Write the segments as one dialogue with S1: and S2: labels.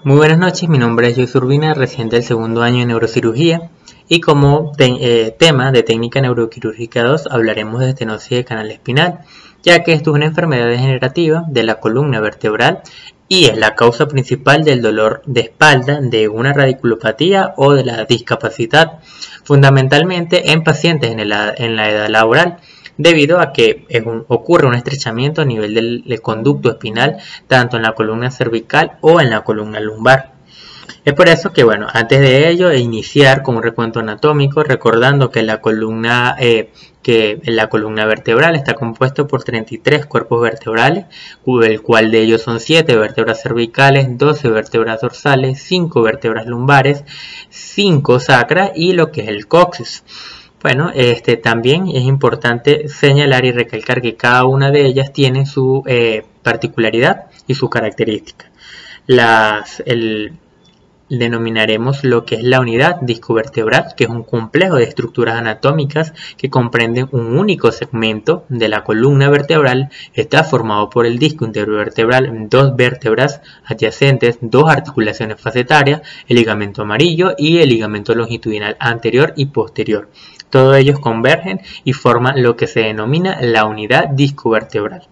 S1: Muy buenas noches, mi nombre es Joyce Urbina, residente del segundo año de neurocirugía y como tema de técnica neuroquirúrgica 2 hablaremos de estenosis de canal espinal, ya que esto es una enfermedad degenerativa de la columna vertebral y es la causa principal del dolor de espalda, de una radiculopatía o de la discapacidad, fundamentalmente en pacientes en la edad laboral, debido a que ocurre un estrechamiento a nivel del conducto espinal, tanto en la columna cervical o en la columna lumbar. Es por eso que, antes de ello, iniciar con un recuento anatómico, recordando que la columna vertebral está compuesto por 33 cuerpos vertebrales, el cual de ellos son 7 vértebras cervicales, 12 vértebras dorsales, 5 vértebras lumbares, 5 sacra y lo que es el coxis. También es importante señalar y recalcar que cada una de ellas tiene su particularidad y su característica. Denominaremos lo que es la unidad discovertebral, que es un complejo de estructuras anatómicas que comprenden un único segmento de la columna vertebral. Está formado por el disco intervertebral, 2 vértebras adyacentes, 2 articulaciones facetarias, el ligamento amarillo y el ligamento longitudinal anterior y posterior. Todos ellos convergen y forman lo que se denomina la unidad discovertebral.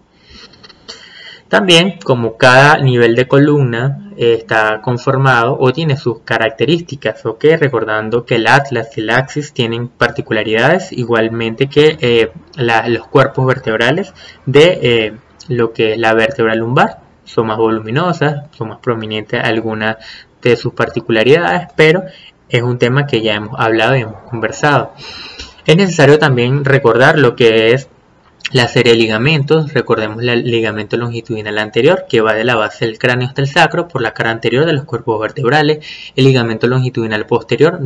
S1: También, como cada nivel de columna está conformado o tiene sus características, recordando que el atlas y el axis tienen particularidades igualmente que los cuerpos vertebrales de lo que es la vértebra lumbar. Son más voluminosas, son más prominentes algunas de sus particularidades, pero es un tema que ya hemos hablado y hemos conversado. Es necesario también recordar lo que es la serie de ligamentos. Recordemos el ligamento longitudinal anterior, que va de la base del cráneo hasta el sacro por la cara anterior de los cuerpos vertebrales, el ligamento longitudinal posterior a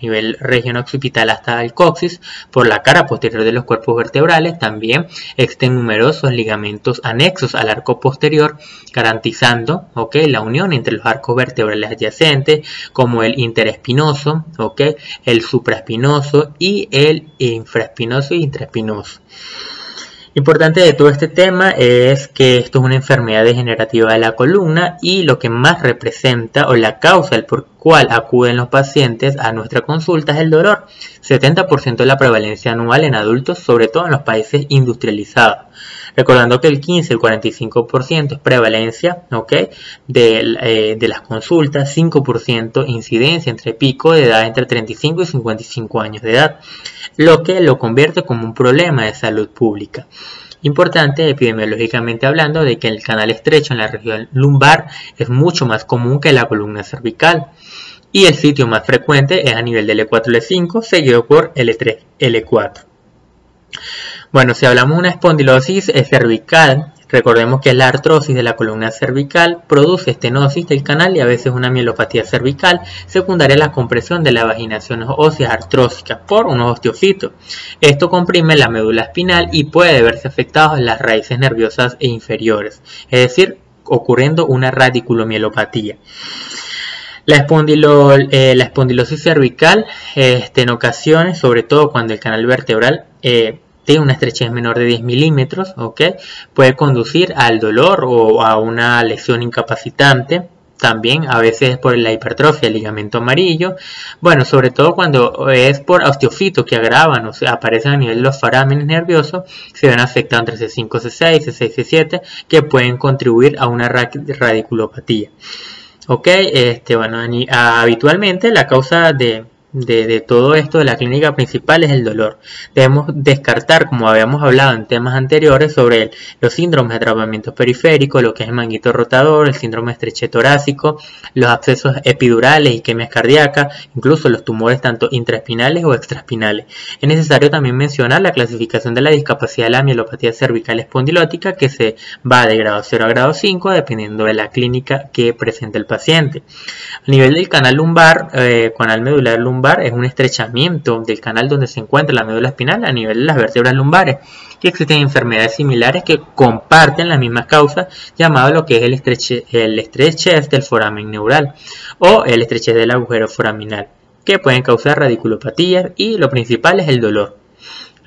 S1: nivel región occipital hasta el coxis por la cara posterior de los cuerpos vertebrales. También existen numerosos ligamentos anexos al arco posterior, garantizando la unión entre los arcos vertebrales adyacentes, como el interespinoso, el supraespinoso y el infraespinoso y intraespinoso. Importante de todo este tema es que esto es una enfermedad degenerativa de la columna y lo que más representa o la causa por cual acuden los pacientes a nuestra consulta es el dolor. 70% de la prevalencia anual en adultos, sobre todo en los países industrializados. Recordando que el 15 al 45% es prevalencia de las consultas, 5% incidencia entre pico de edad entre 35 y 55 años de edad, lo que lo convierte como un problema de salud pública. Importante epidemiológicamente hablando de que el canal estrecho en la región lumbar es mucho más común que la columna cervical y el sitio más frecuente es a nivel del L4, L5 seguido por L3, L4. Si hablamos de una espondilosis cervical, recordemos que la artrosis de la columna cervical produce estenosis del canal y a veces una mielopatía cervical secundaria a la compresión de la vaginación ósea artrósica por unos osteofitos. Esto comprime la médula espinal y puede verse afectados en las raíces nerviosas e inferiores, es decir, ocurriendo una radiculomielopatía. La espondilosis cervical en ocasiones, sobre todo cuando el canal vertebral tiene una estrechez menor de 10 milímetros, puede conducir al dolor o a una lesión incapacitante. También a veces por la hipertrofia del ligamento amarillo. Sobre todo cuando es por osteofitos que agravan, aparecen a nivel de los forámenes nerviosos, se ven afectados entre C5, C6, C6, C7, que pueden contribuir a una radiculopatía. Habitualmente la causa de todo esto de la clínica principal es el dolor. Debemos descartar, como habíamos hablado en temas anteriores, sobre los síndromes de atrapamiento periférico, lo que es el manguito rotador, el síndrome de estrechez torácico, los abscesos epidurales, isquemias cardíacas, incluso los tumores tanto intraespinales o extraespinales. Es necesario también mencionar la clasificación de la discapacidad de la mielopatía cervical espondilótica, que se va de grado 0 a grado 5 dependiendo de la clínica que presente el paciente. A nivel del canal lumbar, canal medular lumbar, es un estrechamiento del canal donde se encuentra la médula espinal a nivel de las vértebras lumbares, y existen enfermedades similares que comparten las mismas causas, llamado lo que es el estrechez del foramen neural o el estrechez del agujero foraminal, que pueden causar radiculopatías y lo principal es el dolor.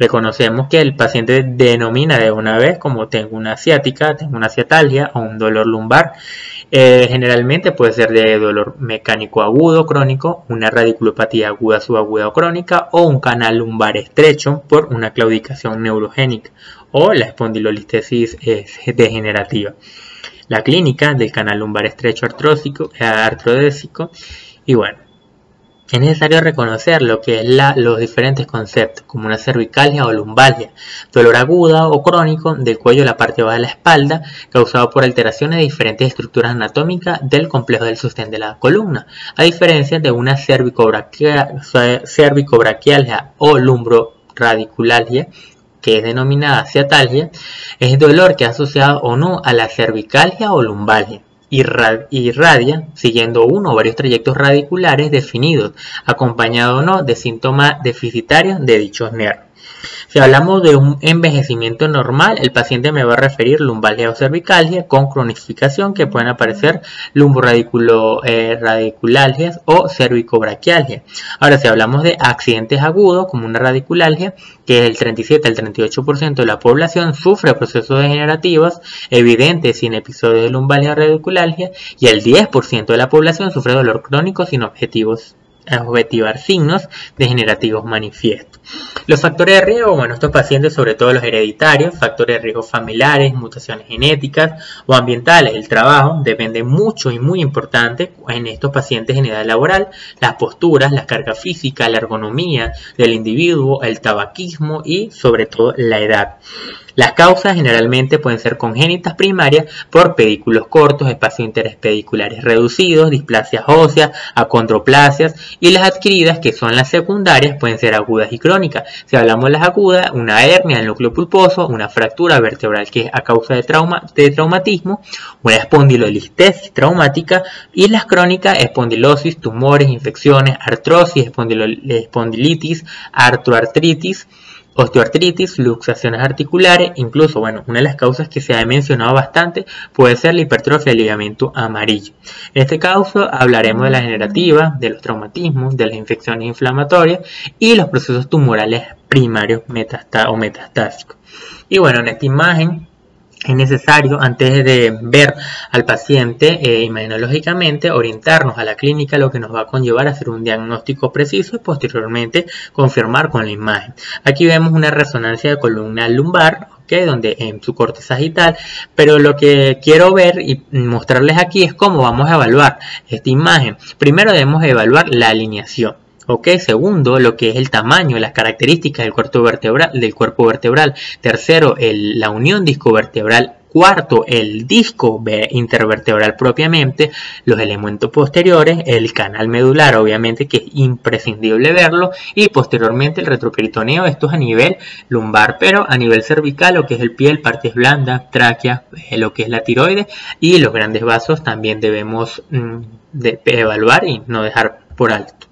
S1: Reconocemos que el paciente denomina de una vez como tengo una ciática, tengo una ciatalgia o un dolor lumbar. Generalmente puede ser de dolor mecánico agudo crónico, una radiculopatía aguda, subaguda o crónica, o un canal lumbar estrecho por una claudicación neurogénica, o la espondilolistesis degenerativa. La clínica del canal lumbar estrecho artrodésico, y bueno, es necesario reconocer lo que es los diferentes conceptos, como una cervicalgia o lumbalgia, dolor aguda o crónico del cuello a la parte baja de la espalda, causado por alteraciones de diferentes estructuras anatómicas del complejo del sostén de la columna, a diferencia de una cervicobraquialgia o lumbroradiculalgia, que es denominada ciatalgia, es dolor que es asociado o no a la cervicalgia o lumbalgia. Irradia siguiendo uno o varios trayectos radiculares definidos, acompañado o no de síntomas deficitarios de dichos nervios. Si hablamos de un envejecimiento normal, el paciente me va a referir lumbalgia o cervicalgia con cronificación que pueden aparecer lumboradiculalgias o cervicobraquialgia. Ahora, si hablamos de accidentes agudos como una radiculalgia, que el 37 al 38% de la población sufre procesos degenerativos evidentes sin episodios de lumbalgia o radiculalgia, y el 10% de la población sufre dolor crónico sin objetivar signos degenerativos manifiestos. Los factores de riesgo, bueno, estos pacientes, sobre todo los hereditarios, factores de riesgo familiares, mutaciones genéticas o ambientales, el trabajo, depende mucho y muy importante en estos pacientes en edad laboral, las posturas, la carga física, la ergonomía del individuo, el tabaquismo y sobre todo la edad. Las causas generalmente pueden ser congénitas primarias por pedículos cortos, espacios interpediculares reducidos, displasias óseas, acondroplasias, y las adquiridas, que son las secundarias, pueden ser agudas y crónicas. Si hablamos de las agudas, una hernia del núcleo pulposo, una fractura vertebral que es a causa de traumatismo, una espondilolistesis traumática, y las crónicas, espondilosis, tumores, infecciones, artrosis, espondilitis, artroartritis, osteoartritis, luxaciones articulares, incluso, bueno, una de las causas que se ha mencionado bastante puede ser la hipertrofia del ligamento amarillo. En este caso hablaremos de la degenerativa, de los traumatismos, de las infecciones inflamatorias y los procesos tumorales primarios o metastásicos. Y bueno, en esta imagen es necesario, antes de ver al paciente imagenológicamente, orientarnos a la clínica, lo que nos va a conllevar a hacer un diagnóstico preciso y posteriormente confirmar con la imagen. Aquí vemos una resonancia de columna lumbar, donde en su corte sagital, pero lo que quiero ver y mostrarles aquí es cómo vamos a evaluar esta imagen. Primero debemos evaluar la alineación. Segundo, lo que es el tamaño, las características del cuerpo vertebral. Tercero, la unión discovertebral. Cuarto, el disco intervertebral propiamente, los elementos posteriores, el canal medular, obviamente que es imprescindible verlo, y posteriormente el retroperitoneo. Esto es a nivel lumbar, pero a nivel cervical, lo que es el piel, partes blandas, tráquea, lo que es la tiroides y los grandes vasos también debemos evaluar y no dejar por alto.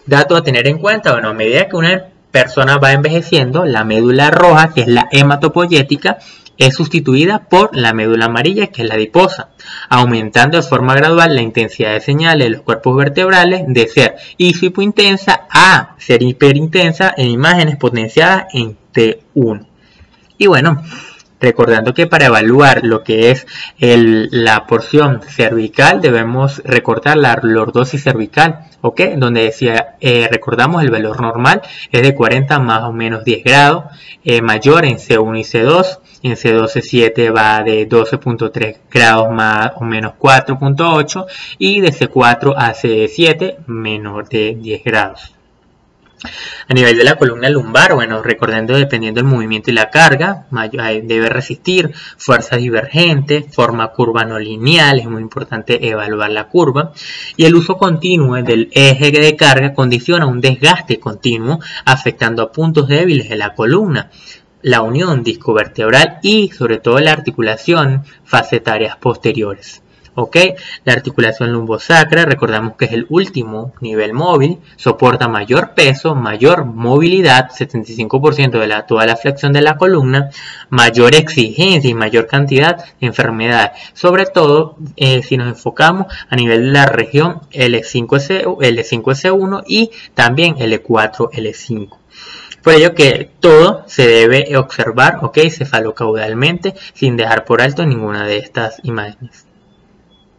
S1: Dato a tener en cuenta, bueno, a medida que una persona va envejeciendo, la médula roja, que es la hematopoyética, es sustituida por la médula amarilla, que es la adiposa, aumentando de forma gradual la intensidad de señales de los cuerpos vertebrales de ser hipointensa a ser hiperintensa en imágenes potenciadas en T1. Y bueno, recordando que para evaluar lo que es la porción cervical debemos recortar la lordosis cervical, donde decía, recordamos el valor normal es de 40 más o menos 10 grados, mayor en C1 y C2, en C2 C7 va de 12.3 grados más o menos 4.8 y de C4 a C7 menor de 10 grados. A nivel de la columna lumbar, bueno, recordando dependiendo del movimiento y la carga, debe resistir fuerza divergente, forma curva no lineal, es muy importante evaluar la curva, y el uso continuo del eje de carga condiciona un desgaste continuo afectando a puntos débiles de la columna, la unión discovertebral y sobre todo la articulación facetarias posteriores. La articulación lumbosacra, recordamos que es el último nivel móvil, soporta mayor peso, mayor movilidad, 75% de toda la flexión de la columna, mayor exigencia y mayor cantidad de enfermedades, sobre todo si nos enfocamos a nivel de la región L5S1 y también L4, L5. Por ello que todo se debe observar cefalocaudalmente sin dejar por alto ninguna de estas imágenes.